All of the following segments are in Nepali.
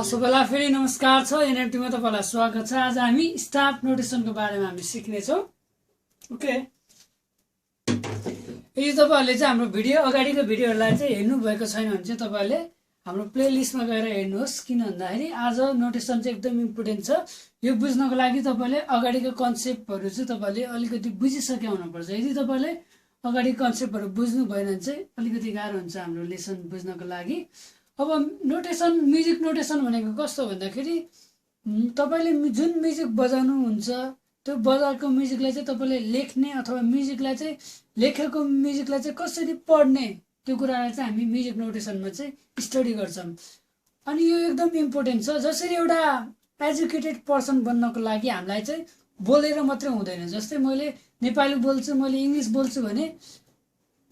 सबैलाई फेरि नमस्कार छ। एनएफटीमा तपाईँलाई स्वागत छ। आज हामी स्टाफ नोटेसनको बारेमा हामी सिक्नेछौँ। ओके, यदि तपाईँहरूले चाहिँ हाम्रो अगाडिको भिडियोहरूलाई चाहिँ हेर्नुभएको छैन भने चाहिँ तपाईँहरूले हाम्रो प्लेलिस्टमा गएर हेर्नुहोस्। किन भन्दाखेरि आज नोटेसन चाहिँ एकदम इम्पोर्टेन्ट छ। यो बुझ्नको लागि तपाईँले अगाडिको कन्सेप्टहरू चाहिँ तपाईँले अलिकति बुझिसके हुनुपर्छ। यदि तपाईँले अगाडि कन्सेप्टहरू बुझ्नु भएन भने चाहिँ अलिकति गाह्रो हुन्छ हाम्रो लेसन बुझ्नको लागि। अब नोटेसन, म्युजिक नोटेसन भनेको कस्तो भन्दाखेरि तपाईँले जुन म्युजिक बजाउनुहुन्छ त्यो बजाएको म्युजिकलाई चाहिँ तपाईँले लेख्ने अथवा म्युजिकलाई चाहिँ लेखेको म्युजिकलाई चाहिँ कसरी पढ्ने त्यो कुरालाई चाहिँ हामी म्युजिक नोटेसनमा चाहिँ स्टडी गर्छौँ। अनि यो एकदम इम्पोर्टेन्ट छ। जसरी एउटा एजुकेटेड पर्सन बन्नको लागि हामीलाई चाहिँ बोलेर मात्रै हुँदैन। जस्तै मैले नेपाली बोल्छु, मैले इङ्ग्लिस बोल्छु भने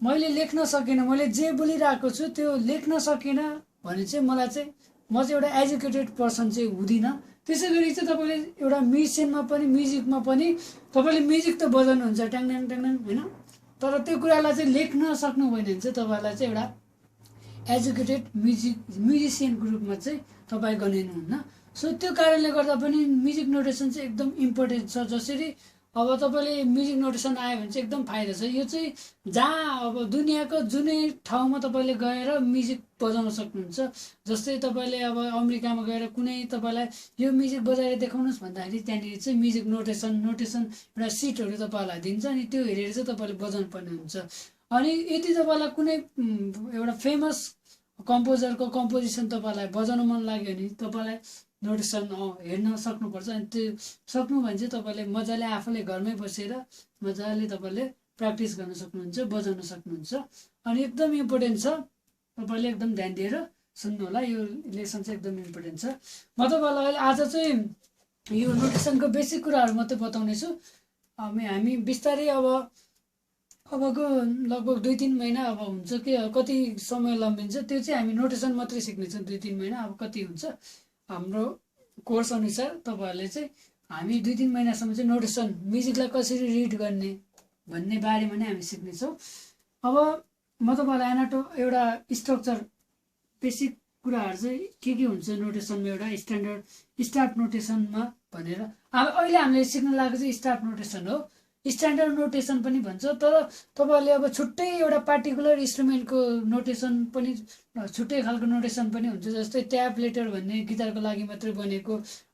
मैले लेख्न सकिनँ, मैले जे बोलिरहेको छु त्यो लेख्न सकिनँ भने चाहिँ म चाहिँ एउटा एजुकेटेड पर्सन चाहिँ हुँदिनँ। त्यसै गरी चाहिँ तपाईँले एउटा म्युजिसियनमा पनि म्युजिकमा पनि तपाईँले म्युजिक त बजाउनुहुन्छ ट्याङ ट्याङ होइन, तर त्यो कुरालाई चाहिँ लेख्न सक्नु भएन भने चाहिँ तपाईँलाई चाहिँ एउटा एजुकेटेड म्युजिसियनको रूपमा चाहिँ तपाईँ गनिनुहुन्न। सो त्यो कारणले गर्दा पनि म्युजिक नोटेसन चाहिँ एकदम इम्पोर्टेन्ट छ। जसरी अब तपाईँले म्युजिक नोटेसन आयो भने चाहिँ एकदम फाइदा छ। यो चाहिँ जहाँ अब दुनियाँको जुनै ठाउँमा तपाईँले गएर म्युजिक बजाउन सक्नुहुन्छ। जस्तै तपाईँले अब अमेरिकामा गएर कुनै तपाईँलाई यो म्युजिक बजाएर देखाउनुहोस् भन्दाखेरि त्यहाँनिर चाहिँ म्युजिक नोटेसन एउटा सिटहरू तपाईँलाई दिन्छ। अनि त्यो हेरेर चाहिँ तपाईँले बजाउनु पर्ने हुन्छ। अनि यदि तपाईँलाई कुनै एउटा फेमस कम्पोजरको कम्पोजिसन तपाईँलाई बजाउन मन लाग्यो भने तपाईँलाई नोटेसन हेर्न सक्नुपर्छ। अनि त्यो सक्नु भने चाहिँ तपाईँले मजाले आफूले घरमै बसेर मजाले तपाईँले प्र्याक्टिस गर्न सक्नुहुन्छ, बजाउन सक्नुहुन्छ। अनि एकदम इम्पोर्टेन्ट छ, तपाईँले एकदम ध्यान दिएर सुन्नु होला। यो लेसन चाहिँ एकदम इम्पोर्टेन्ट छ। म तपाईँलाई अहिले आज चाहिँ यो नोटेसनको बेसिक कुराहरू मात्रै बताउनेछु। हामी बिस्तारै अबको लगभग 2-3 महिना अब हुन्छ कि कति समय लम्बिन्छ त्यो चाहिँ हामी नोटेसन मात्रै सिक्नेछौँ। 2-3 महिना अब कति हुन्छ हाम्रो कोर्स अनुसार तपाईँहरूले चाहिँ हामी 2-3 महिनासम्म चाहिँ नोटेसन म्युजिकलाई कसरी रिड गर्ने भन्ने बारेमा नै हामी सिक्नेछौँ। अब म तपाईँलाई एउटा स्ट्रक्चर बेसिक कुराहरू चाहिँ के हुन्छ नोटेसनमा, एउटा स्टाफ नोटेसनमा भनेर अब अहिले हामीले सिक्न लागेको चाहिँ स्टाफ नोटेसन हो। स्ट्यान्डर्ड नोटेसन पनि भन्छ। तर तपाईँहरूले अब छुट्टै एउटा पार्टिकुलर इन्स्ट्रुमेन्टको नोटेसन पनि छुट्टै खालको नोटेसन पनि हुन्छ। जस्तै ट्याप लेटर भन्ने गिटारको लागि मात्रै बनेको,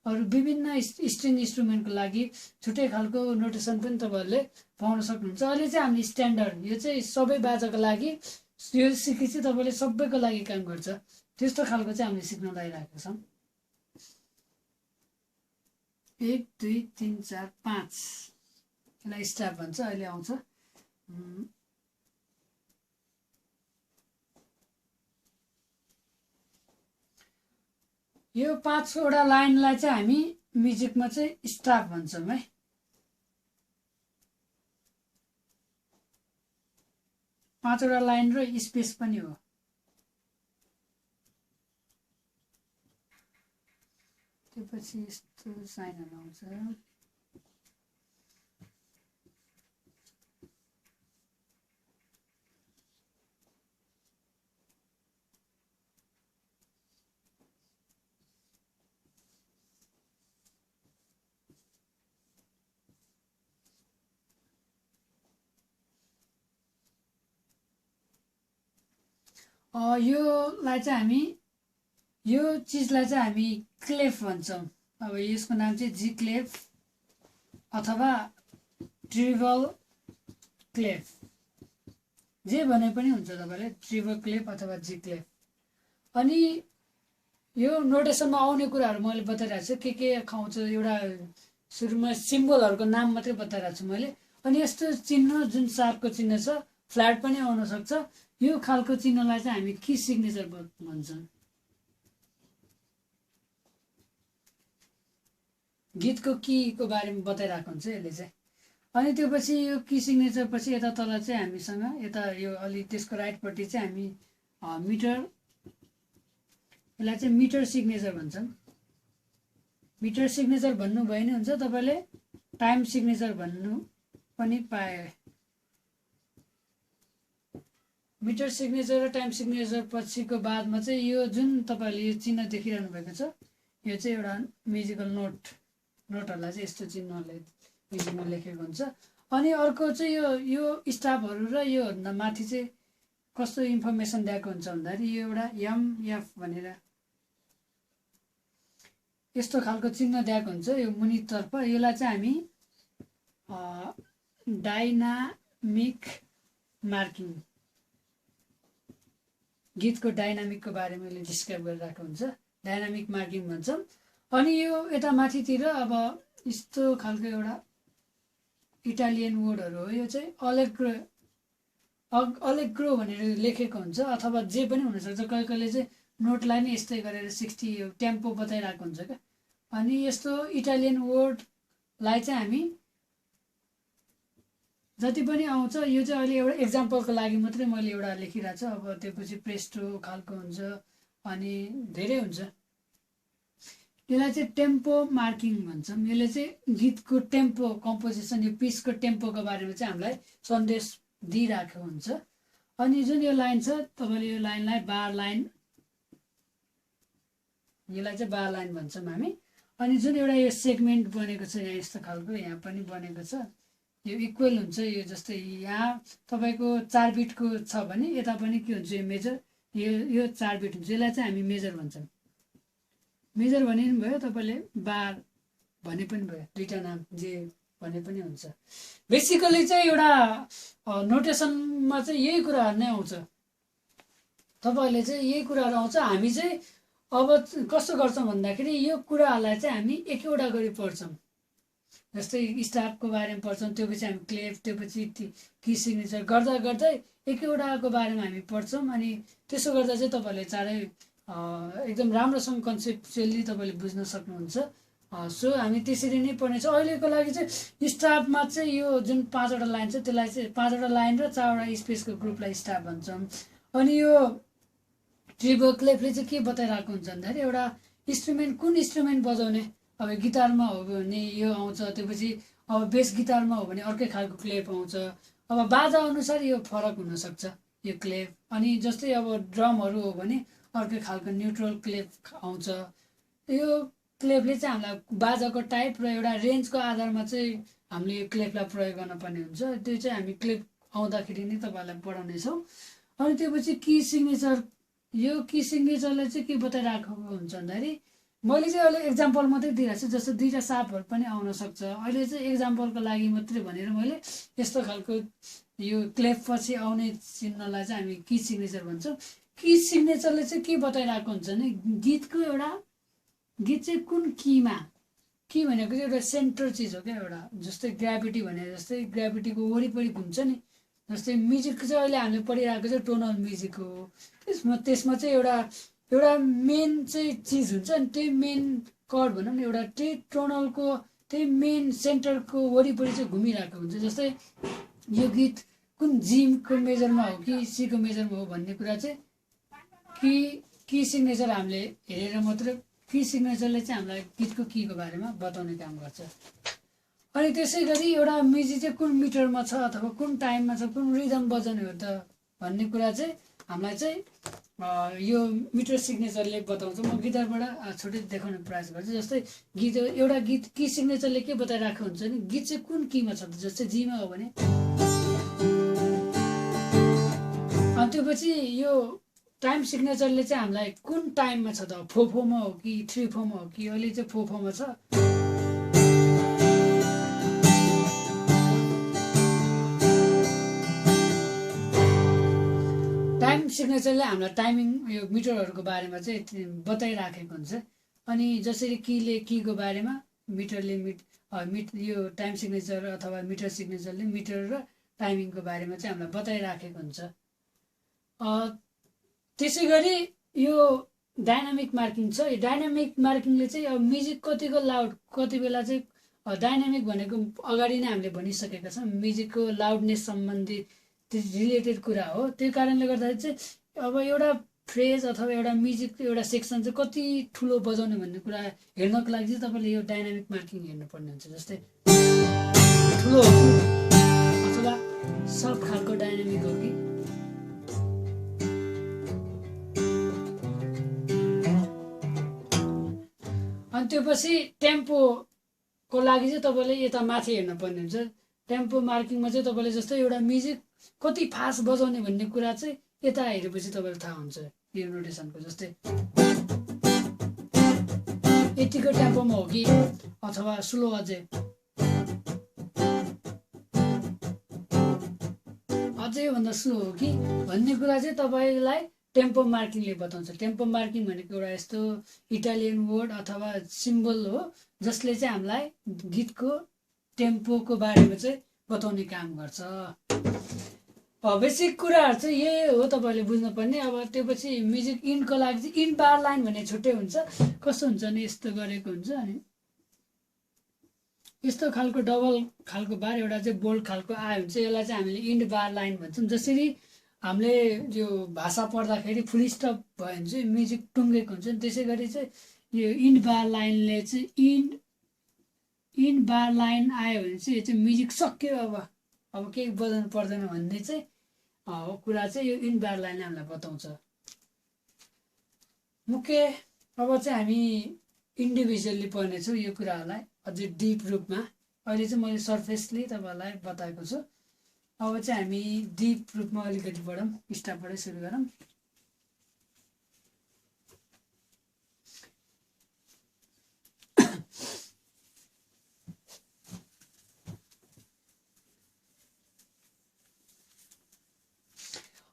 अरू विभिन्न स्ट्रिङ इन्स्ट्रुमेन्टको लागि छुट्टै खालको नोटेसन पनि तपाईँहरूले पाउन सक्नुहुन्छ। अहिले चाहिँ हामी स्ट्यान्डर्ड, यो चाहिँ सबै बाजाको लागि, यो सिकेपछि तपाईँले सबैको लागि काम गर्छ, त्यस्तो खालको चाहिँ हामीले सिक्न लागिरहेका छौँ। 1 2 3 4 5 यसलाई स्टाफ भन्छ। अहिले आउँछ यो 5वटा लाइनलाई चाहिँ हामी म्युजिकमा चाहिँ स्टाफ भन्छौँ है। 5वटा लाइन र स्पेस पनि हो। त्यसपछि यस्तो साइनहरू आउँछ। योलाई चाहिँ हामी यो चिजलाई चाहिँ हामी क्लेफ भन्छौँ। अब यसको नाम चाहिँ जी क्लेफ अथवा ट्रिबल क्लेफ, जे भने पनि हुन्छ तपाईँले, ट्रिबल क्लेफ अथवा जी क्लेफ। अनि यो नोटेसनमा आउने कुराहरू मैले बताइरहेको छु, के आउँछ। एउटा सुरुमा सिम्बलहरूको नाम मात्रै बताइरहेको छु मैले। अनि यस्तो चिन्ह जुन सार्पको चिन्ह छ, फ्ल्याट पनि आउन सक्छ। यो खालको चिन्हलाई चाहिँ हामी की सिग्नेचर भन्छौँ। गीतको कीको बारेमा बताइरहेको हुन्छ यसले चाहिँ। अनि त्यो पछि यो की सिग्नेचर पछि यता तल चाहिँ हामीसँग यता यो अलि त्यसको राइटपट्टि चाहिँ हामी मिटर, यसलाई चाहिँ मिटर सिग्नेचर भन्छौँ। मिटर सिग्नेचर भन्नु भए नि हुन्छ, तपाईँले टाइम सिग्नेचर भन्नु पनि पाए। मिटर सिग्नेचर र टाइम सिग्नेचर पछिको बादमा चाहिँ यो जुन तपाईँले यो चिन्ह देखिरहनु भएको छ यो चाहिँ एउटा म्युजिकल नोटहरूलाई चाहिँ यस्तो चिन्हले म्युजिकमा लेखेको हुन्छ। अनि अर्को चाहिँ यो स्टाफहरू र योभन्दा माथि चाहिँ कस्तो इन्फर्मेसन दिएको हुन्छ भन्दाखेरि यो एउटा एमएफ भनेर यस्तो खालको चिन्ह दिएको हुन्छ यो मुनितर्फ। यसलाई चाहिँ हामी डाइनामिक मार्किङ गीतको डाइनामिकको बारेमा यसले डिस्क्राइब गरिरहेको हुन्छ, डाइनामिक मार्किङ भन्छौँ। अनि यो यता माथितिर अब यस्तो खालको एउटा इटालियन वर्डहरू हो, यो चाहिँ अलेग्रो भनेर लेखेको हुन्छ अथवा जे पनि हुनसक्छ। कहिले कहिले चाहिँ नोटलाई नै यस्तै गरेर 60 यो टेम्पो बताइरहेको हुन्छ क्या। अनि यस्तो इटालियन वर्डलाई चाहिँ हामी जति पनि आउँछ यो चाहिँ अहिले एउटा एक्जाम्पलको लागि मात्रै मैले एउटा लेखिरहेको छु। अब त्यसपछि प्रेस्टो खालको हुन्छ अनि धेरै हुन्छ। यसलाई चाहिँ टेम्पो मार्किङ भन्छौँ। यसले चाहिँ गीतको टेम्पो कम्पोजिसन यो पिसको टेम्पोको बारेमा चाहिँ हामीलाई सन्देश दिइरहेको हुन्छ। अनि जुन यो लाइन छ तपाईँले यो लाइनलाई बार लाइन, यसलाई चाहिँ बार लाइन भन्छौँ हामी। अनि जुन एउटा यो सेगमेन्ट बनेको छ यहाँ यस्तो खालको यहाँ पनि बनेको छ यो इक्वल हुन्छ। यो जस्तै यहाँ तपाईँको 4 बिटको छ भने यता पनि के हुन्छ यो मेजर, यो 4 बिट हुन्छ। यसलाई चाहिँ हामी मेजर भन्छौँ। मेजर भने पनि भयो, तपाईँले बार भने पनि भयो, दुईवटा नाम जे भने पनि हुन्छ। बेसिकली चाहिँ एउटा नोटेसनमा चाहिँ यही कुराहरू नै आउँछ। तपाईँहरूले चाहिँ यही कुराहरू आउँछ। हामी चाहिँ अब कस्तो गर्छौँ भन्दाखेरि यो कुराहरूलाई चाहिँ हामी एक एउटा गरी पढ्छौँ। जस्तै स्टाफको बारेमा पढ्छौँ, त्योपछि हामी क्लेफ, त्योपछि की सिग्नेचर गर्दा गर्दै एक एउटाको बारेमा हामी पढ्छौँ। अनि त्यसो गर्दा चाहिँ तपाईँहरूले चाँडै एकदम राम्रोसँग कन्सेप्चुअली तपाईँले बुझ्न सक्नुहुन्छ। सो हामी त्यसरी नै पढ्नेछौँ। अहिलेको लागि चाहिँ स्टाफमा चाहिँ यो जुन 5वटा लाइन छ त्यसलाई चाहिँ 5वटा लाइन र 4वटा स्पेसको ग्रुपलाई स्टाफ भन्छौँ। अनि यो ट्रिबो क्लेफले चाहिँ के बताइरहेको हुन्छ भन्दाखेरि एउटा इन्स्ट्रुमेन्ट कुन इन्स्ट्रुमेन्ट बजाउने, अब गिटारमा हो भने यो आउँछ, त्यसपछि अब बेस गिटारमा हो भने अर्कै खालको क्लेफ आउँछ। अब बाजा अनुसार यो फरक हुनसक्छ यो क्लेफ। अनि जस्तै अब ड्रमहरू हो भने अर्कै खालको न्युट्रल क्लेफ आउँछ। यो क्लेफले चाहिँ हामीलाई बाजाको टाइप र एउटा रेन्जको आधारमा चाहिँ हामीले यो क्लेफलाई प्रयोग गर्न पर्ने हुन्छ। त्यो चाहिँ हामी क्लेफ आउँदाखेरि नै तपाईँहरूलाई पढाउनेछौँ। अनि त्यसपछि की सिग्नेचर, यो की सिग्नेचरले चाहिँ के बताइरहेको हुन्छ भन्दाखेरि मैले चाहिँ अहिले एक्जाम्पल मात्रै दिइरहेको छु। जस्तो दुईवटा सापहरू पनि आउन सक्छ। अहिले चाहिँ एक्जाम्पलको लागि मात्रै भनेर मैले यस्तो खालको यो क्लेफ पछि आउने चिन्हलाई चाहिँ हामी की सिग्नेचर भन्छौँ। की सिग्नेचरले चाहिँ के बताइरहेको हुन्छ भने गीतको एउटा गीत चाहिँ कुन कीमा, की भनेको चाहिँ एउटा सेन्टर चिज हो क्या एउटा। जस्तै ग्राभिटी भने जस्तै ग्राभिटीको वरिपरि घुम्छ नि, जस्तै म्युजिक चाहिँ अहिले हामीले पढिरहेको चाहिँ टोनल म्युजिक हो। त्यसमा चाहिँ एउटा मेन चाहिँ चिज हुन्छ अनि त्यही मेन कर्ड भनौँ न एउटा त्यही टोनलको त्यही मेन सेन्टरको वरिपरि चाहिँ घुमिरहेको हुन्छ। जस्तै यो गीत कुन जीको मेजरमा हो कि सीको मेजरमा हो भन्ने कुरा चाहिँ की सिग्नेचर हामीले हेरेर मात्रै, की सिग्नेचरले चाहिँ हामीलाई गीतको कीको बारेमा बताउने काम गर्छ। अनि त्यसै गरी एउटा म्युजिक चाहिँ कुन मिटरमा छ अथवा कुन टाइममा छ, कुन रिदम बजाउने हो त भन्ने कुरा चाहिँ हामीलाई चाहिँ यो मिटर सिग्नेचरले बताउँछ। म गिटारबाट छुट्टै देखाउने प्रयास गर्छु। जस्तै एउटा गीत की सिग्नेचरले के बताइरहेको हुन्छ भने गीत चाहिँ कुन कीमा छ, जस्तै जीमा हो भने अनि त्योपछि यो टाइम सिग्नेचरले चाहिँ हामीलाई कुन टाइममा छ त, 4/4 हो कि 3/4 हो कि, अहिले चाहिँ 4/4 छ। टाइम सिग्नेचरले हामीलाई टाइमिङ यो मिटरहरूको बारेमा चाहिँ बताइराखेको हुन्छ। अनि जसरी कीले कीको बारेमा मिटरले यो टाइम सिग्नेचर अथवा मिटर सिग्नेचरले मिटर र टाइमिङको बारेमा चाहिँ हामीलाई बताइराखेको हुन्छ। त्यसै गरी यो डाइनामिक मार्किङ छ। यो डाइनामिक मार्किङले चाहिँ अब म्युजिक कतिको लाउड, कति बेला चाहिँ डाइनामिक भनेको अगाडि नै हामीले भनिसकेका छौँ म्युजिकको लाउडनेस सम्बन्धी रिलेटेड कुरा हो। त्यो कारणले गर्दाखेरि चाहिँ अब एउटा फ्रेज अथवा एउटा म्युजिकको एउटा सेक्सन चाहिँ कति ठुलो बजाउने भन्ने कुरा हेर्नको लागि चाहिँ तपाईँले यो डाइनामिक मार्किङ हेर्नुपर्ने हुन्छ। जस्तै ठुलो हो कि अथवा सब खालको डाइनामिक हो कि त्यो पछि टेम्पोको लागि चाहिँ तपाईँले यता माथि हेर्न पर्ने हुन्छ। टेम्पो मार्किङमा चाहिँ तपाईँले जस्तै एउटा म्युजिक कति फास्ट बजाउने भन्ने कुरा चाहिँ यता हेरेपछि तपाईँलाई थाहा हुन्छ। यो नोटेसनको जस्तै यतिको टेम्पोमा हो कि अथवा स्लो अझै भन्दा स्लो हो कि भन्ने कुरा चाहिँ तपाईँलाई टेम्पो मार्किङले बताउँछ। टेम्पो मार्किङ भनेको एउटा यस्तो इटालियन वर्ड अथवा सिम्बल हो जसले चाहिँ हामीलाई गीतको टेम्पोको बारेमा चाहिँ बताउने काम गर्छ। बेसिक कुराहरू चाहिँ यही हो तपाईँले बुझ्नुपर्ने। अब त्यो पछि म्युजिक इनको लागि चाहिँ इन बार लाइन भन्ने छुट्टै हुन्छ। कस्तो हुन्छ भने यस्तो गरेको हुन्छ अनि यस्तो खालको डबल खालको बार एउटा चाहिँ बोल्ड खालको आयो हुन्छ। यसलाई चाहिँ हामीले इन्ड बार लाइन भन्छौँ। जसरी हामीले यो भाषा पढ्दाखेरि फुल स्टप भयो भने चाहिँ म्युजिक टुङ्गेको हुन्छ नि, त्यसै गरी चाहिँ यो इन्ड बार लाइनले चाहिँ इन्ड बार लाइन आयो भने चाहिँ यो चाहिँ म्युजिक सक्यो अब केही बजाउनु पर्दैन भन्ने चाहिँ कुरा चाहिँ यो इन्ड बार लाइनले हामीलाई बताउँछ। मुख्य अब चाहिँ हामी इन्डिभिजुअली पढ्नेछौँ यो कुराहरूलाई अझै डिप रूपमा। अहिले चाहिँ मैले सर्फेसली तपाईँहरूलाई बताएको छु। अब चाहिँ हामी डिप रूपमा अलिकति पढौँ, स्टार्टबाटै सुरु गरौँ।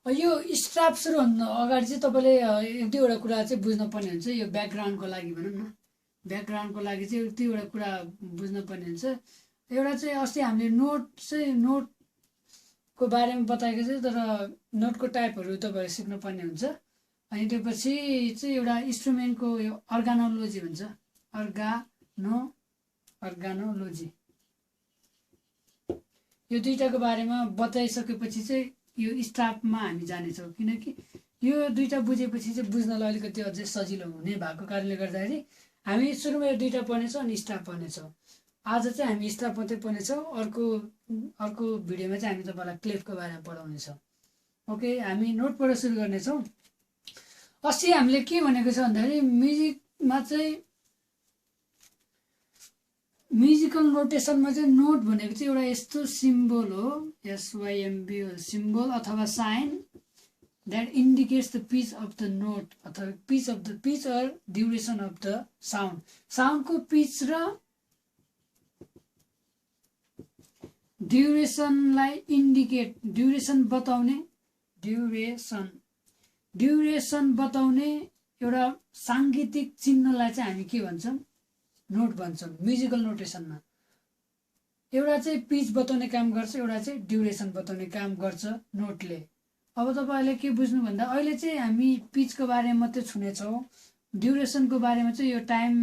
यो स्ट्राप सुरु भन्नु अगाडि चाहिँ तपाईँले एक दुईवटा कुरा चाहिँ बुझ्नुपर्ने हुन्छ। यो ब्याकग्राउन्डको लागि भनौँ न, ब्याकग्राउन्डको लागि चाहिँ एक दुईवटा कुरा बुझ्नुपर्ने हुन्छ। एउटा चाहिँ अस्ति हामीले नोटको बारेमा बताएको छ, तर नोटको टाइपहरू तपाईँहरू सिक्नुपर्ने हुन्छ। अनि त्यो पछि चाहिँ एउटा इन्स्ट्रुमेन्टको यो अर्गानोलोजी भन्छ, अर्गानोलोजी, यो दुईटाको बारेमा बताइसकेपछि चाहिँ यो स्टाफमा हामी जानेछौँ। किनकि यो दुईटा बुझेपछि चाहिँ बुझ्नलाई अलिकति अझै सजिलो हुने भएको कारणले गर्दाखेरि हामी सुरुमा यो दुईटा पढ्नेछौँ अनि स्टाफ पढ्नेछौँ। आज चाहिँ हामी स्टाफ मात्रै पढ्नेछौँ। अर्को भिडियोमा चाहिँ हामी तपाईँलाई क्लेफको बारेमा पढाउनेछौँ। ओके, हामी नोटबाट सुरु गर्नेछौँ। अस्ति हामीले के भनेको छ भन्दाखेरि म्युजिकमा चाहिँ म्युजिकल नोटेसनमा चाहिँ नोट भनेको चाहिँ एउटा यस्तो सिम्बल हो, SYMB सिम्बल अथवा sign that indicates the pitch of the note अथवा pitch or duration of the sound. साउन्डको पिच र ड्युरेसनलाई इन्डिकेट, ड्युरेसन बताउने एउटा साङ्गीतिक चिन्हलाई चाहिँ हामी के भन्छौँ? नोट भन्छौँ। म्युजिकल नोटेसनमा एउटा चाहिँ पिच बताउने काम गर्छ, एउटा चाहिँ ड्युरेसन बताउने काम गर्छ नोटले। अब तपाईँहरूले के बुझ्नु भन्दा अहिले चाहिँ हामी पिचको बारेमा मात्रै छुनेछौँ। ड्युरेसनको बारेमा चाहिँ यो टाइम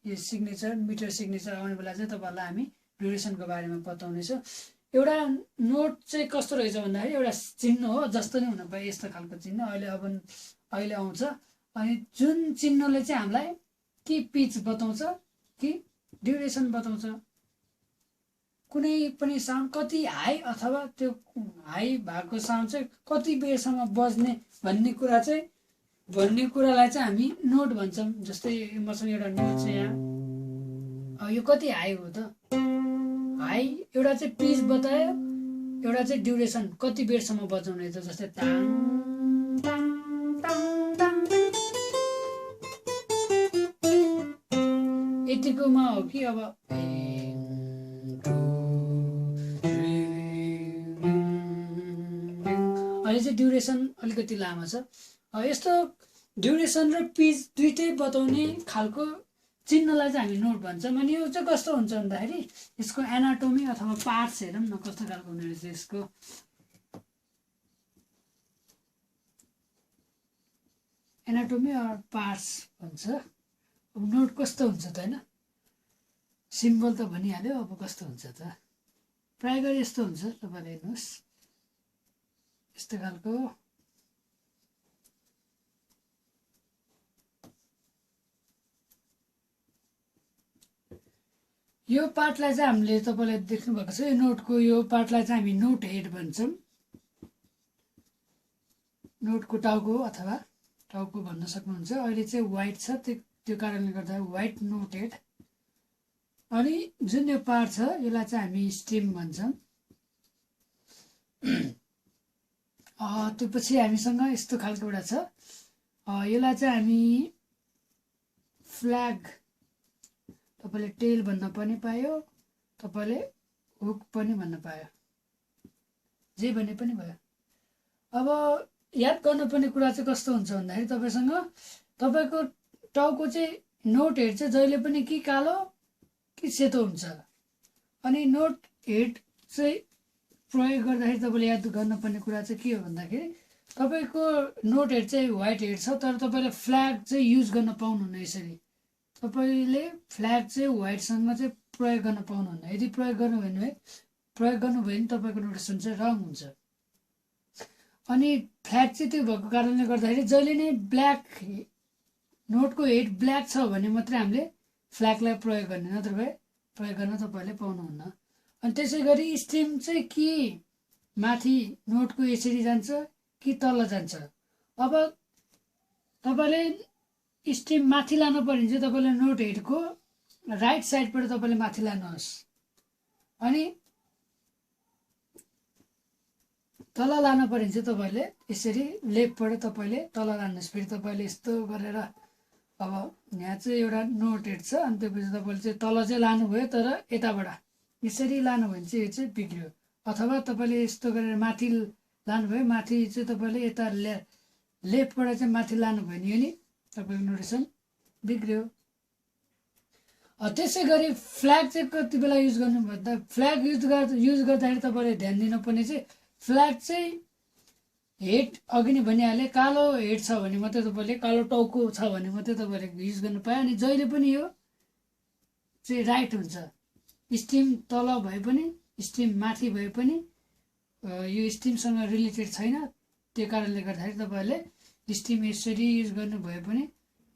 सिग्नेचर मिटर सिग्नेचर आउने बेला चाहिँ तपाईँहरूलाई हामी ड्युरेसनको बारेमा बताउनेछौँ। एउटा नोट चाहिँ कस्तो रहेछ भन्दाखेरि एउटा चिन्ह हो, जस्तो नै हुन पायो यस्तो खालको चिन्ह अहिले आउँछ। अनि जुन चिन्हले चाहिँ हामीलाई कि पिच बताउँछ कि ड्युरेसन बताउँछ। कुनै पनि साउन्ड कति हाई अथवा त्यो हाई भएको साउन्ड चाहिँ कति बेरसम्म बज्ने भन्ने कुरालाई चाहिँ हामी नोट भन्छौँ। जस्तै मसँग एउटा नोट छ यहाँ, यो कति हाई हो त? हाई एउटा चाहिँ पिच बतायो, एउटा चाहिँ ड्युरेसन कति बेरसम्म बजाउने त। जस्तै ताङ ताङ ताङ ताङ यतिकोमा हो कि अब अहिले चाहिँ ड्युरेसन अलिकति लामो छ। यस्तो ड्युरेसन र पिच दुइटै बताउने खालको चिन्हलाई चाहिँ हामी नोट भन्छौँ। अनि यो चाहिँ कस्तो हुन्छ भन्दाखेरि यसको एनाटोमी अथवा पार्ट्स हेरौँ न कस्तो खालको हुने रहेछ। यसको एनाटोमी अर पार्ट्स भन्छ। अब नोट कस्तो हुन्छ त होइन, सिम्बल त भनिहाल्यो, अब कस्तो हुन्छ त? प्राय गरी यस्तो हुन्छ, तपाईँले हेर्नुहोस् यस्तो खालको। यो पार्टलाई चाहिँ हामीले तपाईँले देख्नु भएको छ, यो नोटको यो पार्टलाई चाहिँ हामी नोट हेड भन्छौँ। नोटको टाउको अथवा टाउको भन्न सक्नुहुन्छ। अहिले चाहिँ वाइट छ, त्यो कारणले गर्दा वाइट नोट हेड अनि जुन यो पार्ट छ यसलाई चाहिँ हामी स्ट्रिम भन्छौँ। त्यो पछि हामीसँग यस्तो खालको एउटा छ, यसलाई चाहिँ हामी फ्ल्याग, तपाईँले टेल भन्न पनि पायो, तपाईँले हुक पनि भन्न पायो, जे भने पनि भयो। अब याद गर्नुपर्ने कुरा चाहिँ कस्तो हुन्छ भन्दाखेरि तपाईँसँग तपाईँको टाउको चाहिँ नोट हेड चाहिँ जहिले पनि कि कालो कि सेतो हुन्छ। अनि नोट हेड चाहिँ प्रयोग गर्दाखेरि तपाईँले याद गर्नुपर्ने कुरा चाहिँ के हो भन्दाखेरि तपाईँको नोट हेड चाहिँ व्हाइट हेड छ, तर तपाईँले फ्ल्याग चाहिँ युज गर्न पाउनुहुन्न। यसरी तपाईँले फ्ल्याग चाहिँ व्हाइटसँग चाहिँ प्रयोग गर्न पाउनुहुन्न। यदि प्रयोग गर्नुभयो भने तपाईँको नोटेसन चाहिँ रङ हुन्छ। अनि फ्ल्याग चाहिँ त्यो भएको कारणले गर्दाखेरि जहिले नै ब्ल्याक, नोटको हेड ब्ल्याक छ भने मात्रै हामीले फ्ल्यागलाई प्रयोग गर्ने, नत्र भए प्रयोग गर्न तपाईँले पाउनुहुन्न। अनि त्यसै गरी स्ट्रिम चाहिँ कि माथि नोटको यसरी जान्छ कि तल जान्छ। अब तपाईँले स्ट्रिम माथि लानु पर्यो भने चाहिँ तपाईँले नोट हेडको राइट साइडबाट तपाईँले माथि लानुहोस्, अनि तल लानु पर्यो भने चाहिँ तपाईँले यसरी लेफ्टबाट तपाईँले तल लानुहोस्। फेरि तपाईँले यस्तो गरेर अब यहाँ चाहिँ एउटा नोट हेड छ, अनि त्यसपछि तपाईँले चाहिँ तल चाहिँ लानुभयो, तर यताबाट यसरी लानुभयो भने चाहिँ यो चाहिँ बिग्रियो। अथवा तपाईँले यस्तो गरेर माथि लानुभयो, माथि चाहिँ तपाईँले यता लेफ्टबाट चाहिँ माथि लानुभयो भने यो नि तपाईँको नोटेसन बिग्रियो। त्यसै गरी फ्ल्याग चाहिँ कति बेला युज गर्नु भन्दा फ्ल्याग युज गर्दाखेरि तपाईँले ध्यान दिनुपर्ने चाहिँ फ्ल्याग चाहिँ हेड अघि नै भनिहालेँ, कालो हेड छ भने मात्रै तपाईँले, कालो टाउको छ भने मात्रै तपाईँले युज गर्नु पायो। अनि जहिले पनि यो चाहिँ राइट हुन्छ। स्ट्रिम तल भए पनि स्ट्रिम माथि भए पनि यो स्ट्रिमसँग रिलेटेड छैन। त्यो कारणले गर्दाखेरि तपाईँहरूले स्ट्रिम यसरी युज गर्नुभयो पनि,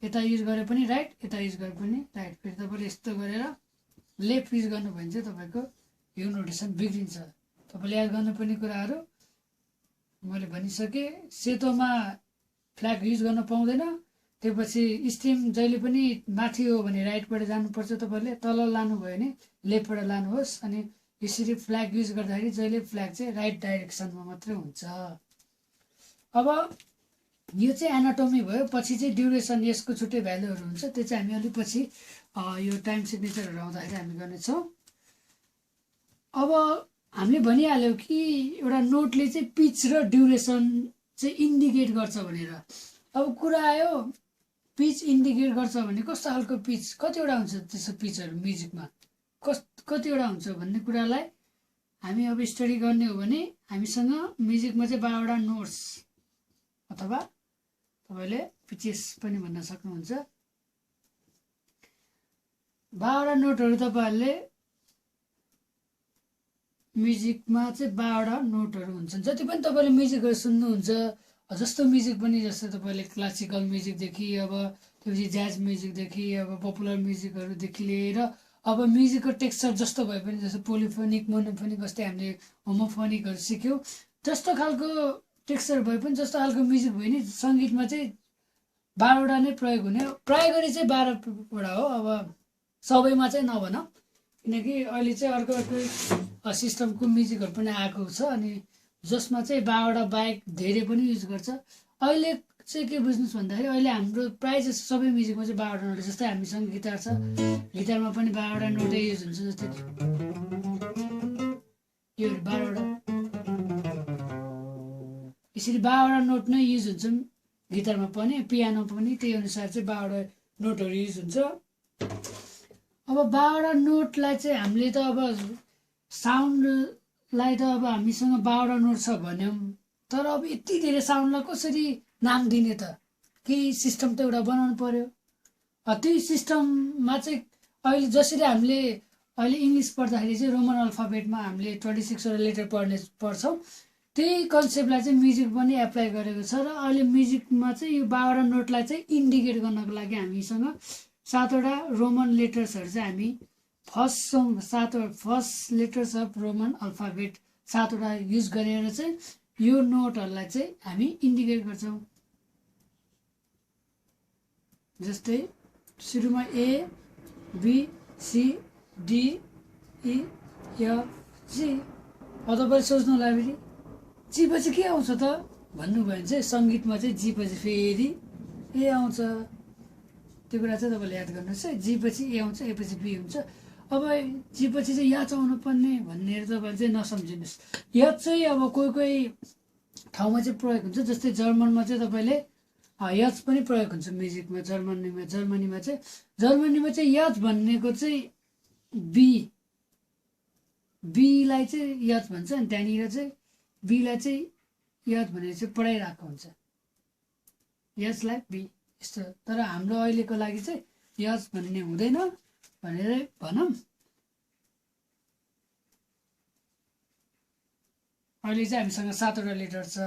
यता युज गरे पनि राइट, यता युज गरे पनि राइट। फेरि तपाईँले यस्तो गरेर लेफ्ट युज गर्नुभयो भने चाहिँ तपाईँको यो नोटेसन बिग्रिन्छ। तपाईँले याद गर्नुपर्ने कुराहरू मैले भनिसकेँ। सेतोमा फ्ल्याग युज गर्न पाउँदैन। त्यसपछि स्ट्रिम जहिले पनि माथि हो भने राइटबाट जानुपर्छ, तपाईँले तल लानुभयो भने लेफ्टबाट लानुहोस्। अनि यसरी फ्ल्याग युज गर्दाखेरि जहिले फ्ल्याग चाहिँ राइट डाइरेक्सनमा मात्रै हुन्छ। अब यो चाहिँ एनाटोमी भयो। पछि चाहिँ ड्युरेसन, यसको छुट्टै भ्यालुहरू हुन्छ, त्यो चाहिँ हामी अलिक पछि यो टाइम सिग्नेचरहरू आउँदाखेरि हामी गर्नेछौँ। अब हामीले भनिहाल्यौँ कि एउटा नोटले चाहिँ पिच र ड्युरेसन चाहिँ इन्डिकेट गर्छ भनेर। अब कुरा आयो पिच इन्डिकेट गर्छ भने कस्तो खालको पिच, कतिवटा हुन्छ त्यसो पिचहरू म्युजिकमा, कतिवटा हुन्छ भन्ने कुरालाई हामी अब स्टडी गर्ने हो भने हामीसँग म्युजिकमा चाहिँ 12वटा नोट्स अथवा तपाईँले पिचेस पनि भन्न सक्नुहुन्छ। 12वटा नोटहरू तपाईँहरूले म्युजिकमा चाहिँ 12वटा नोटहरू हुन्छन्। जति पनि तपाईँले म्युजिकहरू सुन्नुहुन्छ, जस्तो म्युजिक पनि, जस्तो तपाईँले क्लासिकल म्युजिकदेखि अब त्यसपछि ज्याज म्युजिकदेखि अब पपुलर म्युजिकहरूदेखि लिएर अब म्युजिकको टेक्स्चर जस्तो भए पनि, जस्तो पोलिफोनिक, मोनोफोनिक, जस्तै हामीले होमोफोनिकहरू सिक्यौँ, जस्तो खालको टेक्स्चर भए पनि, जस्तो खालको म्युजिक भयो नि, सङ्गीतमा चाहिँ 12वटा नै प्रयोग हुने। प्राय गरी चाहिँ 12वटा हो। अब सबैमा चाहिँ नभनौँ, किनकि अहिले चाहिँ अर्को सिस्टमको म्युजिकहरू पनि आएको छ, अनि जसमा चाहिँ 12वटा बाहेक धेरै पनि युज गर्छ। अहिले चाहिँ के बुझ्नुहोस् भन्दाखेरि अहिले हाम्रो प्रायः जस्तो सबै म्युजिकमा चाहिँ 12वटा नोट, जस्तै हामीसँग गिटार छ, गिटारमा पनि 12वटा नोटै युज हुन्छ। जस्तै यो 12वटा, यसरी 12वटा नोट नै युज हुन्छ गिटारमा पनि, पियानो पनि त्यही अनुसार चाहिँ 12वटा नोटहरू युज हुन्छ। अब 12वटा नोटलाई चाहिँ हामीले त अब साउन्डलाई त अब हामीसँग 12वटा नोट छ भन्यौँ, तर अब यति धेरै साउन्डलाई कसरी नाम दिने त, केही सिस्टम त एउटा बनाउनु पर्यो। त्यही सिस्टममा चाहिँ अहिले जसरी हामीले अहिले इङ्ग्लिस पढ्दाखेरि चाहिँ रोमन अल्फाबेटमा हामीले 26वटा लेटर पढ्छौँ, त्यही कन्सेप्टलाई चाहिँ म्युजिक पनि एप्लाई गरेको छ। र अहिले म्युजिकमा चाहिँ यो 12वटा नोटलाई चाहिँ इन्डिकेट गर्नको लागि हामीसँग 7वटा रोमन लेटर्सहरू चाहिँ हामी first letters of Roman alphabet 7वटा युज गरेर चाहिँ यो नोटहरूलाई चाहिँ हामी इन्डिकेट गर्छौँ। जस्तै सुरुमा A B C D E F G. अब तपाईँले सोच्नु होला फेरि जी पछि के आउँछ त भन्नुभयो भने चाहिँ सङ्गीतमा चाहिँ जी पछि फेरि ए आउँछ। त्यो कुरा चाहिँ तपाईँले याद गर्नुहोस् है। जी पछि ए आउँछ, ए पछि बी हुन्छ। अब जी पछि चाहिँ याच आउनु पर्ने भन्ने तपाईँले चाहिँ नसम्झिनुहोस्। याच चाहिँ अब कोही कोही ठाउँमा चाहिँ प्रयोग हुन्छ। जस्तै जर्मनमा चाहिँ तपाईँले याच पनि प्रयोग हुन्छ म्युजिकमा। जर्मनीमा चाहिँ याच भन्नेको चाहिँ बीलाई चाहिँ याच भन्छ। अनि त्यहाँनिर चाहिँ बीलाई चाहिँ याच भनेर चाहिँ पढाइरहेको हुन्छ, याचलाई बी यस्तो। तर हाम्रो अहिलेको लागि चाहिँ याच भन्ने हुँदैन भनेर भनौँ। अहिले चाहिँ हामीसँग 7वटा लेटर छ।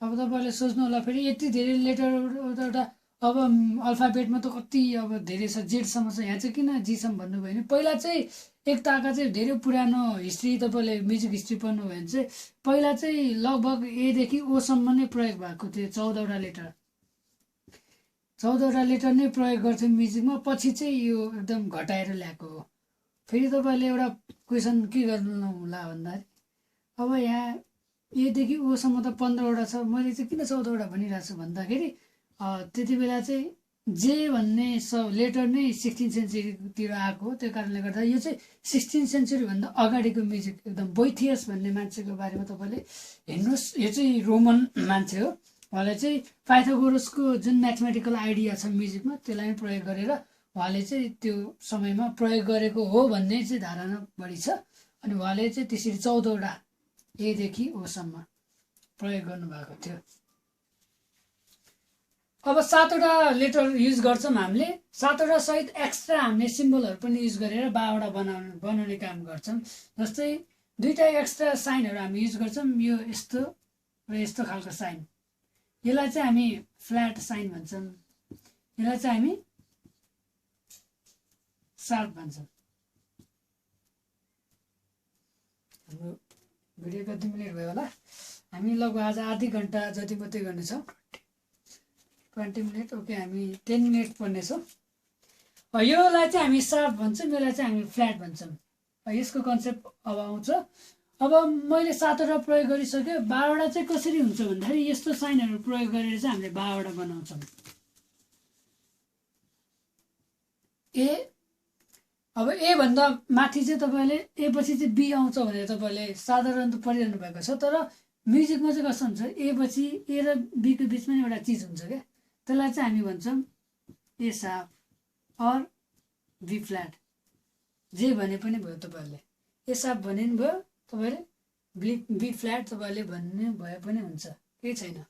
अब तपाईँले सोच्नु होला फेरि यति धेरै लेटर एउटा अब अल्फाबेटमा त कति अब धेरै छ, जेडसम्म छ, यहाँ चाहिँ किन जीसम्म भन्नुभयो भने पहिला चाहिँ एक ताका चाहिँ धेरै पुरानो हिस्ट्री तपाईँले म्युजिक हिस्ट्री पढ्नुभयो भने चाहिँ पहिला चाहिँ लगभग एदेखि ओसम्म नै प्रयोग भएको थियो। 14वटा लेटर नै प्रयोग गर्थ्यो म्युजिकमा। पछि चाहिँ यो एकदम घटाएर ल्याएको हो। फेरि तपाईँले एउटा क्वेसन के गर्नु होला भन्दाखेरि अब यहाँ एदेखि ओसम्म त 15वटा छ, मैले चाहिँ किन 14वटा भनिरहेको छु भन्दाखेरि त्यति बेला चाहिँ जे भन्ने लेटर नै 16th सेन्चुरीतिर आएको हो। त्यो कारणले गर्दा यो चाहिँ 16th सेन्चुरीभन्दा अगाडिको म्युजिक एकदम। बोइथियस भन्ने मान्छेको बारेमा तपाईँले हेर्नुहोस्, यो चाहिँ रोमन मान्छे हो। उहाँले चाहिँ पाइथागोरसको जुन म्याथमेटिकल आइडिया छ म्युजिकमा त्यसलाई प्रयोग गरेर उहाँले चाहिँ त्यो समयमा प्रयोग गरेको हो भन्ने चाहिँ धारणा बढी छ। अनि उहाँले चाहिँ त्यसरी 14वटा एदेखि ओसम्म प्रयोग गर्नुभएको थियो। अब 7वटा लेटर युज गर्छौँ हामीले। 7वटा सहित एक्स्ट्रा हामीले सिम्बलहरू पनि युज गरेर 12वटा बनाउने काम गर्छौँ। जस्तै 2टा एक्स्ट्रा साइनहरू हामी युज गर्छौँ। यो यस्तो र यस्तो खालको साइन, यसलाई चाहिँ हामी फ्ल्याट साइन भन्छौँ, यसलाई चाहिँ हामी सार्प भन्छौँ। हाम्रो भिडियो कति मिनट भयो होला? हामी लगभग आज आधी घन्टा जति मात्रै गर्नेछौँ, 20 मिनट। ओके, हामी 10 मिनट पढ्नेछौँ। योलाई चाहिँ हामी सार्प भन्छौँ, यसलाई चाहिँ हामी फ्ल्याट भन्छौँ। यसको कन्सेप्ट अब आउँछ। अब मैले 7वटा प्रयोग गरिसकेँ। 12वटा चाहिँ कसरी हुन्छ भन्दाखेरि यस्तो साइनहरू प्रयोग गरेर चाहिँ हामीले 12वटा बनाउँछौँ। अब ए भन्दा माथि चाहिँ तपाईँले ए पछि चाहिँ बी आउँछ भनेर तपाईँले साधारण त पढिरहनु भएको छ। तर म्युजिकमा चाहिँ कस्तो हुन्छ, ए पछि ए र बीको बिचमा एउटा चिज हुन्छ क्या, त्यसलाई चाहिँ हामी भन्छौँ ए सार्प अर बी फ्ल्याट। जे भने पनि भयो तपाईँहरूले, ए सार्प भने पनि भयो तपाईँले, बी फ्ल्याट तपाईँले भन्ने भए पनि हुन्छ, केही छैन।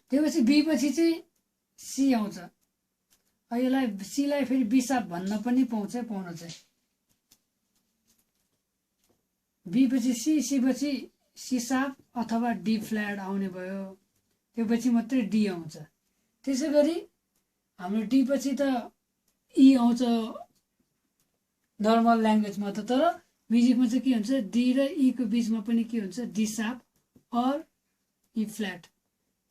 त्यो पछि बी पछि चाहिँ सी आउँछ। यसलाई सीलाई फेरि बी सार्प भन्न पनि पाउनु चाहिँ बी पछि सी पछि सी सार्प अथवा डी फ्ल्याट आउने भयो। त्यो पछि मात्रै डी आउँछ। त्यसै गरी हाम्रो डी पछि त ई आउँछ नर्मल ल्याङ्ग्वेजमा त। तर म्युजिकमा चाहिँ के हुन्छ, डी र ईको बिचमा पनि के हुन्छ, D sharp or E flat,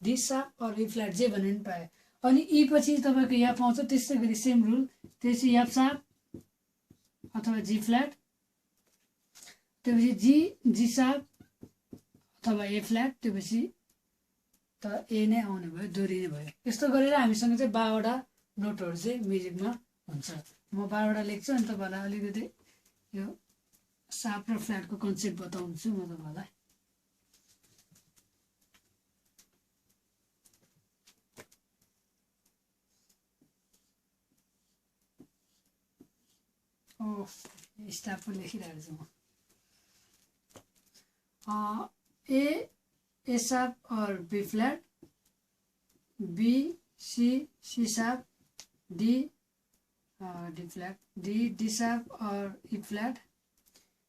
D sharp or E flat जे भने पनि पायो। अनि ई पछि तपाईँको यहाँ पाउँछ। त्यसै गरी सेम रुल, त्यसपछि एफ सार्प अथवा जी फ्ल्याट, त्यसपछि जी सार्प अथवा ए फ्ल्याट, त्यसपछि त ए नै आउने भयो, दोहोरी नै भयो। यस्तो गरेर हामीसँग चाहिँ 12वटा नोटहरू चाहिँ म्युजिकमा हुन्छ। म 12वटा लेख्छु अनि तपाईँलाई अलिकति यो सार्प र फ्ल्याटको कन्सेप्ट बताउँछु म तपाईँलाई। स्टाफ पनि लेखिरहेको छु म। ए सार्प और B flat, B C sharp, D flat, D sharp और E flat,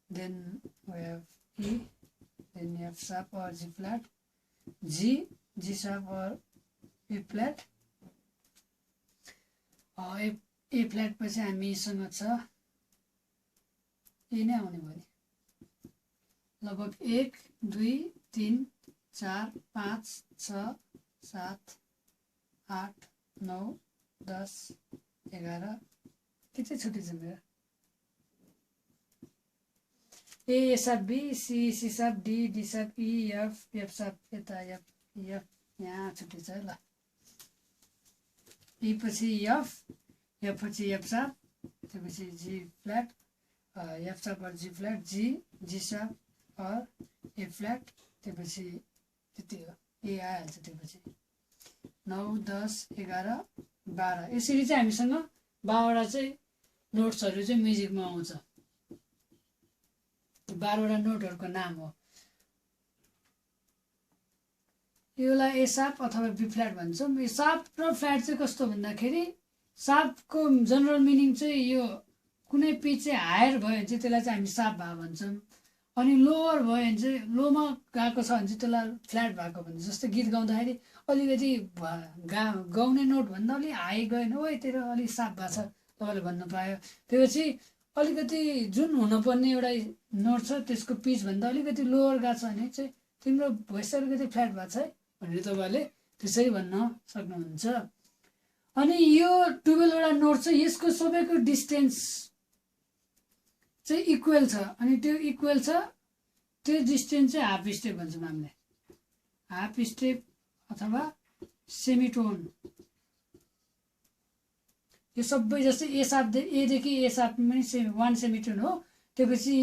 then we have E, then you have sharp or G flat, G sharp or E flat। A flat पछि हामीसँग छ ए नै आउने भयो नि। लगभग 1 2 3 4 5 6 7 8 9 10 11 के चाहिँ छुट्टिन्छ मेरो A sharp B C sharp D sharp E F sharp यता एफ यहाँ छुट्टिन्छ है ल ई पछि एफ पछि एफ साप त्यसपछि जी फ्ल्याट एफ साप और जी फ्ल्याट जी साप और ए फ्ल्याट त्यसपछि त्यति हो ए आइहाल्छ त्यसपछि 9 10 11 12 यसरी चाहिँ हामीसँग 12वटा चाहिँ नोट्सहरू चाहिँ म्युजिकमा आउँछ 12वटा नोटहरूको नाम हो योलाई ए साप अथवा बी फ्ल्याट भन्छौँ यो साप र फ्ल्याट चाहिँ कस्तो भन्दाखेरि सापको जनरल मिनिङ चाहिँ यो कुनै पिच चाहिँ हायर भयो भने चाहिँ त्यसलाई चाहिँ हामी साप भा भन्छौँ अनि लोवर भयो भने चाहिँ लोमा गएको छ भने चाहिँ त्यसलाई फ्ल्याट भएको भन्छ जस्तै गीत गाउँदाखेरि अलिकति गाउने नोटभन्दा अलिक हाई गएन ओ तेरो अलिक साप भएको छ तपाईँले भन्नु पायो त्यसपछि अलिकति जुन हुनुपर्ने एउटा नोट छ त्यसको पिचभन्दा अलिकति लोवर गएको छ भने चाहिँ तिम्रो भोइस अलिकति फ्ल्याट भएको छ है भनेर तपाईँले त्यसरी भन्न सक्नुहुन्छ अनि यो 12वटा नोट चाहिँ यसको सबैको डिस्टेन्स चाहिँ इक्वल छ अनि त्यो इक्वल छ त्यो डिस्टेन्स चाहिँ हाफ स्टेप भन्छौँ हामीले हाफ स्टेप अथवा सेमिटोन यो सबै जस्तै ए सापदेखि ए सापमा पनि 1 सेमिटोन हो त्यसपछि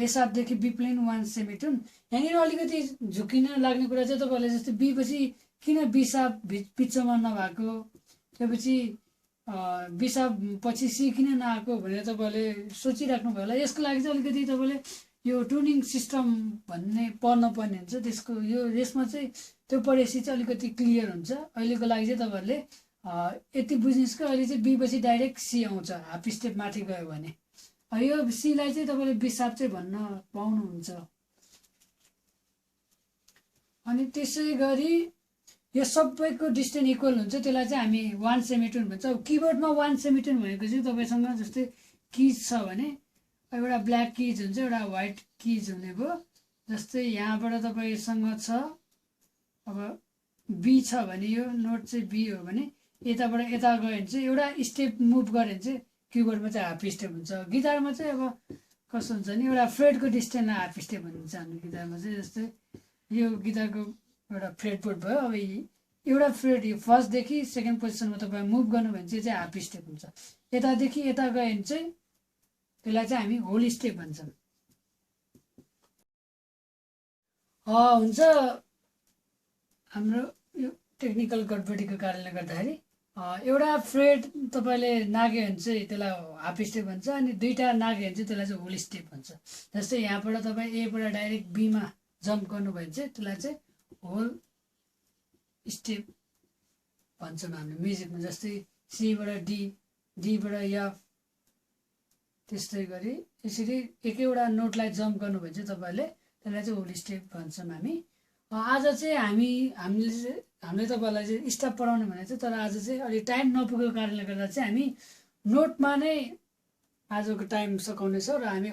ए सापदेखि बी प्लेन 1 सेमिटोन यहाँनिर अलिकति झुकिन लाग्ने कुरा चाहिँ तपाईँहरूले जस्तै बी पछि किन बी साप बिचमा नभएको त्यसपछि बी साप पछि सी किन नआएको भनेर तपाईँहरूले सोचिराख्नु भयो होला यसको लागि चाहिँ अलिकति तपाईँले यो ट्युनिङ सिस्टम भन्ने पढ्नुपर्ने हुन्छ त्यसको यसमा चाहिँ त्यो पढेपछि चाहिँ अलिकति क्लियर हुन्छ अहिलेको लागि चाहिँ तपाईँहरूले यति बुझ्नुहोस् कि अहिले चाहिँ बी पछि डाइरेक्ट सी आउँछ हाफ स्टेप माथि गयो भने यो सीलाई चाहिँ तपाईँले बी साप चाहिँ भन्न पाउनुहुन्छ अनि त्यसै गरी यो सबैको डिस्टेन्स इक्वल हुन्छ त्यसलाई चाहिँ हामी 1 सेमिटोन भन्छ किबोर्डमा 1 सेमिटोन भनेको चाहिँ तपाईँसँग जस्तै किज छ भने एउटा ब्ल्याक किज हुन्छ एउटा व्हाइट किज हुने भयो जस्तै यहाँबाट तपाईँसँग छ अब बी छ भने यो नोट चाहिँ बी हो भने यताबाट यता गयो भने चाहिँ एउटा स्टेप मुभ गऱ्यो भने चाहिँ किबोर्डमा चाहिँ हाफ स्टेप हुन्छ गिटारमा चाहिँ अब कस्तो हुन्छ भने एउटा फ्रेडको डिस्टेन्सलाई हाफ स्टेप भनिन्छ हाम्रो गिटारमा चाहिँ जस्तै यो गिटारको एउटा फ्रेडबोर्ड भयो अब एउटा फ्रेड यो फर्स्टदेखि सेकेन्ड पोजिसनमा तपाईँ मुभ गर्नु भने चाहिँ हाफ स्टेप हुन्छ यतादेखि यता गयो भने चाहिँ त्यसलाई चाहिँ हामी होल स्टेप भन्छौँ हुन्छ हाम्रो यो टेक्निकल गडबडीको कारणले गर्दाखेरि एउटा फ्रेड तपाईँले नाग्यो भने चाहिँ त्यसलाई हाफ स्टेप भन्छ अनि दुईवटा नाग्यो भने चाहिँ त्यसलाई चाहिँ होल स्टेप भन्छ जस्तै यहाँबाट तपाईँ एबाट डाइरेक्ट बीमा जम्प गर्नुभयो भने चाहिँ त्यसलाई चाहिँ होल स्टेप भन्छौँ हामीले म्युजिकमा जस्तै सीबाट डीबाट एफ त्यस्तै गरी यसरी एकैवटा नोटलाई जम्प गर्नुभयो भने चाहिँ तपाईँहरूले त्यसलाई चाहिँ होल स्टेप भन्छौँ हामी आज चाहिँ हामीले तपाईँलाई चाहिँ स्टाफ पढाउने भनेको थियो तर आज चाहिँ अलिक टाइम नपुगेको कारणले गर्दा चाहिँ हामी नोटमा नै आजको टाइम सकाउनेछौँ र हामी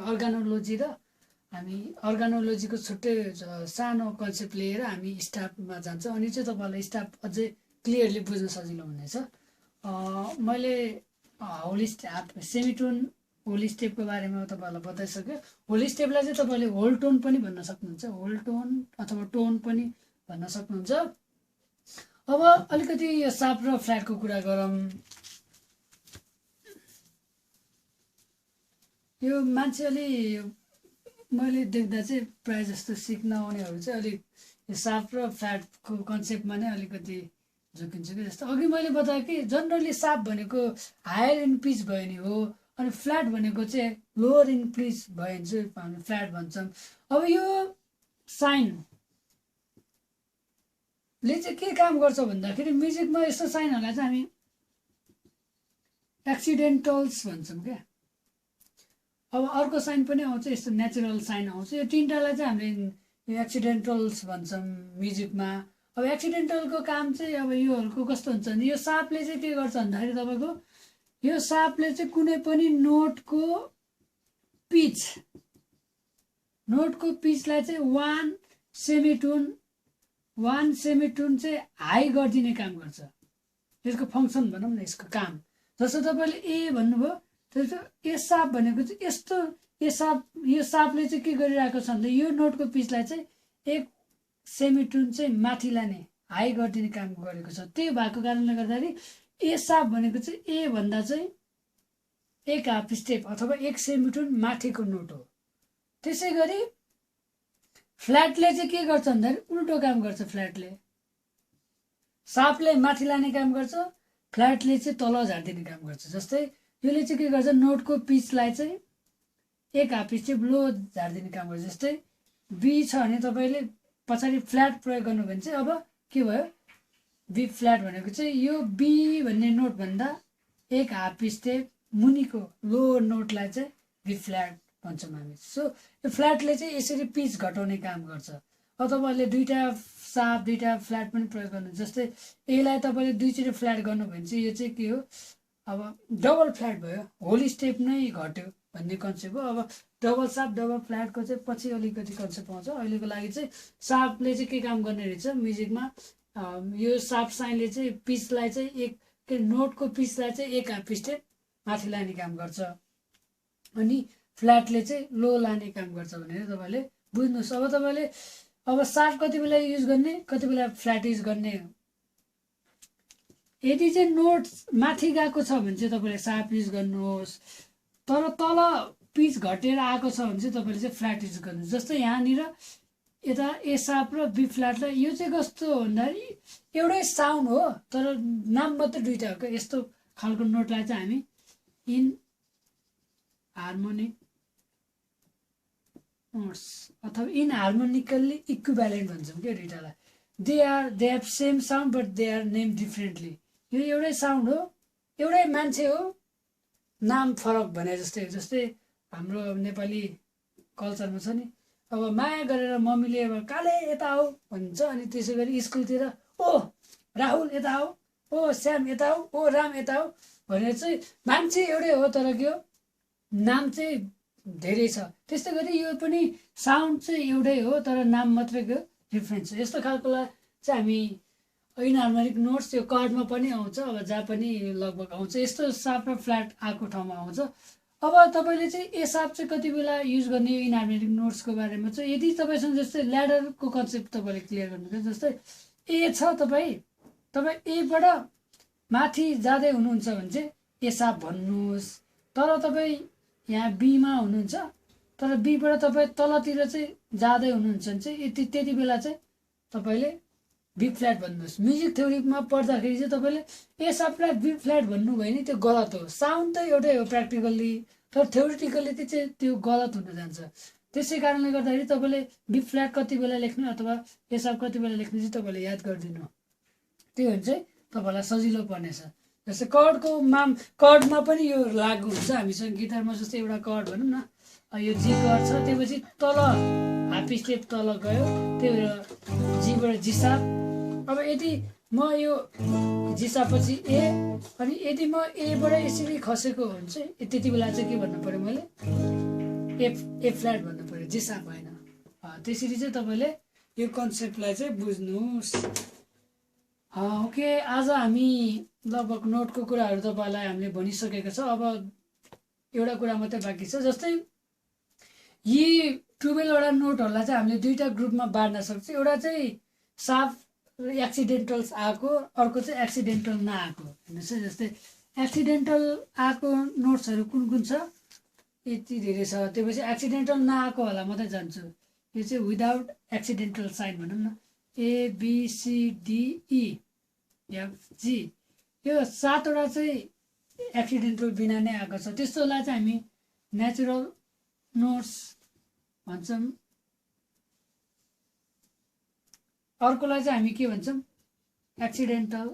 अर्गानोलोजीको छुट्टै सानो कन्सेप्ट लिएर हामी स्टाफमा जान्छौँ अनि चाहिँ तपाईँहरूलाई स्टाफ अझै क्लियरली बुझ्न सजिलो हुनेछ मैले होल स्टेप सेमिटोन होल स्टेपको बारेमा तपाईँहरूलाई बताइसक्यो होल स्टेपलाई चाहिँ तपाईँले होल टोन पनि भन्न सक्नुहुन्छ होल टोन अथवा टोन पनि भन्न सक्नुहुन्छ अब अलिकति यो साप र फ्ल्याटको कुरा गरौँ यो मान्छे अलि मैले देख्दा चाहिँ प्रायः जस्तो सिक्न आउनेहरू चाहिँ अलिक यो साप र फ्ल्याटको कन्सेप्टमा नै अलिकति झुकिन्छ कि जस्तो अघि मैले बताएँ कि जनरली साप भनेको हायर इन पिच भयो नि हो अनि फ्ल्याट भनेको चाहिँ लोवर इन पिच भयो भने चाहिँ हामी फ्ल्याट भन्छौँ अब यो साइनले चाहिँ के काम गर्छ भन्दाखेरि म्युजिकमा यस्तो साइनहरूलाई चाहिँ हामी एक्सिडेन्टल्स भन्छौँ क्या अब अर्को साइन पनि आउँछ यस्तो नेचुरल साइन आउँछ यो तिनवटालाई चाहिँ हामीले यो एक्सिडेन्टल्स भन्छौँ म्युजिकमा अब एक्सिडेन्टलको काम चाहिँ अब योहरूको कस्तो हुन्छ भने यो सापले चाहिँ के गर्छ भन्दाखेरि तपाईँको यो सापले चाहिँ कुनै पनि नोटको पिचलाई चाहिँ 1 सेमिटोन चाहिँ हाई गरिदिने काम गर्छ यसको फङ्सन भनौँ न यसको काम जस्तो तपाईँले ए भन्नुभयो, त्यसो ए साप भनेको चाहिँ यस्तो यो सापले चाहिँ के गरिरहेको छ भन्दा यो नोटको पिचलाई चाहिँ 1 सेमिटोन चाहिँ माथि लाने हाई गरिदिने काम गरेको छ। त्यो भएको कारणले गर्दाखेरि ए साप भनेको चाहिँ ए भन्दा चाहिँ 1 हाफ स्टेप अथवा 1 सेमिटोन माथिको नोट हो। त्यसै गरी फ्ल्याटले चाहिँ के गर्छ भन्दाखेरि उल्टो काम गर्छ। फ्ल्याटले सापले माथि लाने काम गर्छ, फ्ल्याटले चाहिँ तल झारिदिने काम गर्छ। जस्तै यसले चाहिँ के गर्छ, नोटको पिचलाई चाहिँ 1 हाफ स्टेप लो झारिदिने काम गर्छ। जस्तै बी छ भने तपाईँले पछाडि फ्ल्याट प्रयोग गर्नु भने चाहिँ अब के भयो, बी फ्ल्याट भनेको चाहिँ यो बी भन्ने नोटभन्दा 1 हाफ स्टेप मुनिको लोवर नोटलाई चाहिँ बी फ्ल्याट भन्छौँ हामी। सो यो फ्ल्याटले चाहिँ यसरी पिच घटाउने काम गर्छ। अब तपाईँले दुईवटा साप दुईवटा फ्ल्याट पनि प्रयोग गर्नु, जस्तै यसलाई तपाईँले दुईचोटि फ्ल्याट गर्नु भने चाहिँ यो चाहिँ के हो, अब डबल फ्ल्याट भयो, होल स्टेप नै घट्यो भन्ने कन्सेप्ट हो। अब डबल साप डबल फ्ल्याटको चाहिँ पछि अलिकति कन्सेप्ट आउँछ। अहिलेको लागि चाहिँ सापले चाहिँ के काम गर्ने रहेछ म्युजिकमा, यो साप साइनले चाहिँ पिचलाई चाहिँ एक नोटको पिचलाई चाहिँ 1 हाफ स्टेप माथि लाने काम गर्छ, अनि फ्ल्याटले चाहिँ लो लाने काम गर्छ भनेर तपाईँले बुझ्नुहोस्। अब तपाईँले अब साप कति बेला युज गर्ने, कति बेला फ्ल्याट युज गर्ने। यदि चाहिँ नोट माथि गएको छ भने चाहिँ तपाईँले साप युज गर्नुहोस्, तर तल पिच घटेर आएको छ भने चाहिँ तपाईँले चाहिँ फ्ल्याट युज गर्नुहोस्। जस्तै यहाँनिर यता ए साप र बी फ्ल्याटलाई यो चाहिँ कस्तो भन्दाखेरि एउटै साउन्ड हो तर नाम मात्रै दुईवटा हो क्या। यस्तो खालको नोटलाई चाहिँ हामी इन हार्मोनिक नोट्स अथवा इन हार्मोनिकल्ली इक्विभ्यालेन्ट भन्छौँ क्या दुईवटालाई। They have same sound but they are name differently. यो एउटै साउन्ड हो, एउटै मान्छे हो, नाम फरक भने जस्तै। जस्तै हाम्रो नेपाली कल्चरमा छ नि, अब माया गरेर मम्मीले अब काले यता आऊ भन्छ, अनि त्यसै गरी स्कुलतिर ओ राहुल यता आऊ, ओ श्याम यता आऊ, ओ राम यता आऊ भनेर चाहिँ मान्छे एउटै हो तर के हो नाम चाहिँ धेरै छ। त्यस्तै गरी यो पनि साउन्ड चाहिँ एउटै हो तर नाम मात्रैको डिफ्रेन्स छ। यस्तो खालकोलाई चाहिँ हामी इनहार्मोनिक नोट्स यो कर्डमा पनि आउँछ, अब जहाँ पनि लगभग आउँछ। यस्तो साप र फ्ल्याट आएको ठाउँमा आउँछ। अब तपाईँले चाहिँ ए साप चाहिँ कति बेला युज गर्ने यो इनहार्मोनिक नोट्सको बारेमा चाहिँ यदि तपाईँसँग जस्तै ल्याडरको कन्सेप्ट तपाईँले क्लियर गर्नुहुन्छ। जस्तै ए छ, तपाईँ एबाट माथि जाँदै हुनुहुन्छ भने चाहिँ ए साप भन्नुहोस्, तर तपाईँ यहाँ बीमा हुनुहुन्छ तर बीबाट तपाईँ तलतिर चाहिँ जाँदै हुनुहुन्छ भने चाहिँ त्यति बेला चाहिँ तपाईँले बी फ्ल्याट भन्नुहोस्। म्युजिक थ्योरीमा पढ्दाखेरि चाहिँ तपाईँले ए सापलाई बी फ्ल्याट भन्नुभयो नि त्यो गलत हो। साउन्ड त एउटै हो प्र्याक्टिकल्ली, तर थ्योरिटिकल्ली चाहिँ त्यो गलत हुन जान्छ। त्यसै कारणले गर्दाखेरि तपाईँले बी फ्ल्याट कति बेला लेख्नु अथवा ए साप कति बेला लेख्नु चाहिँ तपाईँले याद गरिदिनु, त्यो भने चाहिँ तपाईँलाई सजिलो पर्नेछ। जस्तै कर्डमा पनि यो लागु हुन्छ हामीसँग। गिटारमा जस्तै एउटा कर्ड भनौँ न, यो जी कर्ड छ, त्यसपछि तल हाफ स्टेप तल गयो, त्यो भएर जीबाट जी साप। अब यदि म यो जी सापपछि ए, अनि यदि म एबाट यसरी खसेको हो भने चाहिँ त्यति बेला चाहिँ के भन्नु पऱ्यो, मैले ए फ्ल्याट भन्नु पऱ्यो, जी साप होइन। त्यसरी चाहिँ तपाईँले यो कन्सेप्टलाई चाहिँ बुझ्नुहोस्। ओके, आज हामी लगभग नोटको कुराहरू तपाईँलाई हामीले भनिसकेको छ। अब एउटा कुरा मात्रै बाँकी छ। जस्तै यी 12वटा नोटहरूलाई चाहिँ हामीले दुईवटा ग्रुपमा बाँड्न सक्छ। एउटा चाहिँ साफ एक्सिडेन्टल्स आएको, अर्को चाहिँ एक्सिडेन्टल नआएको। हेर्नुहोस् है, जस्तै एक्सिडेन्टल आएको नोट्सहरू कुन कुन छ, यति धेरै छ। त्यसपछि एक्सिडेन्टल नआएको होला मात्रै जान्छु। यो चाहिँ विदाउट एक्सिडेन्टल साइन भनौँ न, ABCDE FG, यो 7वटा चाहिँ एक्सिडेन्टल बिना नै आएको छ। त्यस्तोलाई चाहिँ हामी नेचुरल नोट्स भन्छौँ। अर्कोलाई चाहिँ हामी के भन्छौँ, एक्सिडेन्टल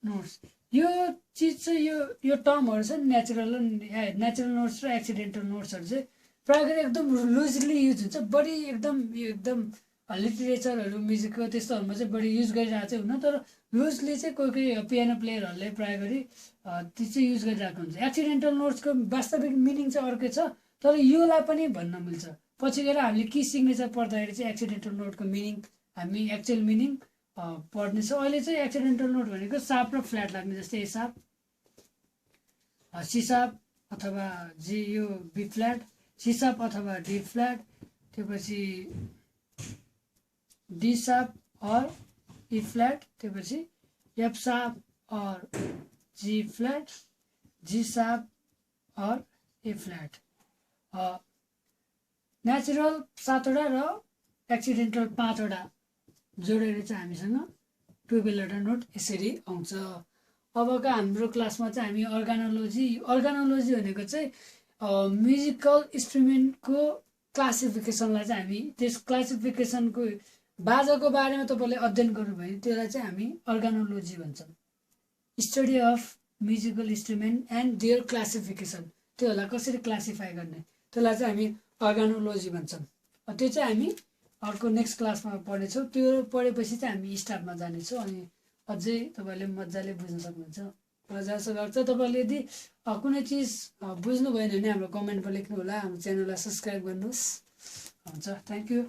नोट्स। यो चिज चाहिँ यो टर्महरू छ नेचुरल नोट्स र एक्सिडेन्टल नोट्सहरू चाहिँ प्रायः गरी एकदम लुजली युज हुन्छ। बढी एकदम लिटरेचरहरू म्युजिकको त्यस्तोहरूमा चाहिँ बढी युज गरिरहेको चाहिँ हुन, तर लुजली चाहिँ कोही पियानो प्लेयरहरूले प्रायः गरी त्यो चाहिँ युज गरिरहेको हुन्छ। एक्सिडेन्टल नोट्सको वास्तविक मिनिङ चाहिँ अर्कै छ, तर योलाई पनि भन्न मिल्छ। पछि गएर हामीले की सिग्नेचर पढ्दाखेरि चाहिँ एक्सिडेन्टल नोटको मिनिङ हामी एक्चुअल मिनिङ पढ्नेछौँ। अहिले चाहिँ एक्सिडेन्टल नोट भनेको साप र फ्ल्याट लाग्ने, जस्तै ए साप सिसाप अथवा जी यो बी फ्ल्याट, सिसाप अथवा डी फ्ल्याट, त्यसपछि डी साप और ई फ्ल्याट, त्यसपछि एफ साप और जी फ्ल्याट, जी साप और ए फ्ल्याट। नेचुरल 7वटा र एक्सिडेन्टल 5वटा जोडेर चाहिँ हामीसँग 12वटा नोट यसरी आउँछ। अबको हाम्रो क्लासमा चाहिँ हामी अर्गानोलोजी भनेको चाहिँ म्युजिकल इन्स्ट्रुमेन्टको क्लासिफिकेसनलाई चाहिँ हामी त्यस क्लासिफिकेसनको बाजाको बारेमा तपाईँले अध्ययन गर्नुभयो भने त्यसलाई चाहिँ हामी अर्गानोलोजी भन्छौँ। Study of musical instrument and their classification, त्योहरूलाई कसरी क्लासिफाई गर्ने त्यसलाई चाहिँ हामी अर्गानोलोजी भन्छौँ। त्यो चाहिँ हामी अर्को नेक्स्ट क्लासमा पढ्नेछौँ। त्यो पढेपछि चाहिँ हामी स्टाफमा जानेछौँ अनि अझै तपाईँले मजाले बुझ्न सक्नुहुन्छ। र जसो गर्छ तपाईँले यदि कुनै चिज बुझ्नु भएन भने हाम्रो कमेन्टमा लेख्नु होला, हाम्रो च्यानललाई सब्सक्राइब गर्नुहोस्। हुन्छ, थ्याङ्क यू।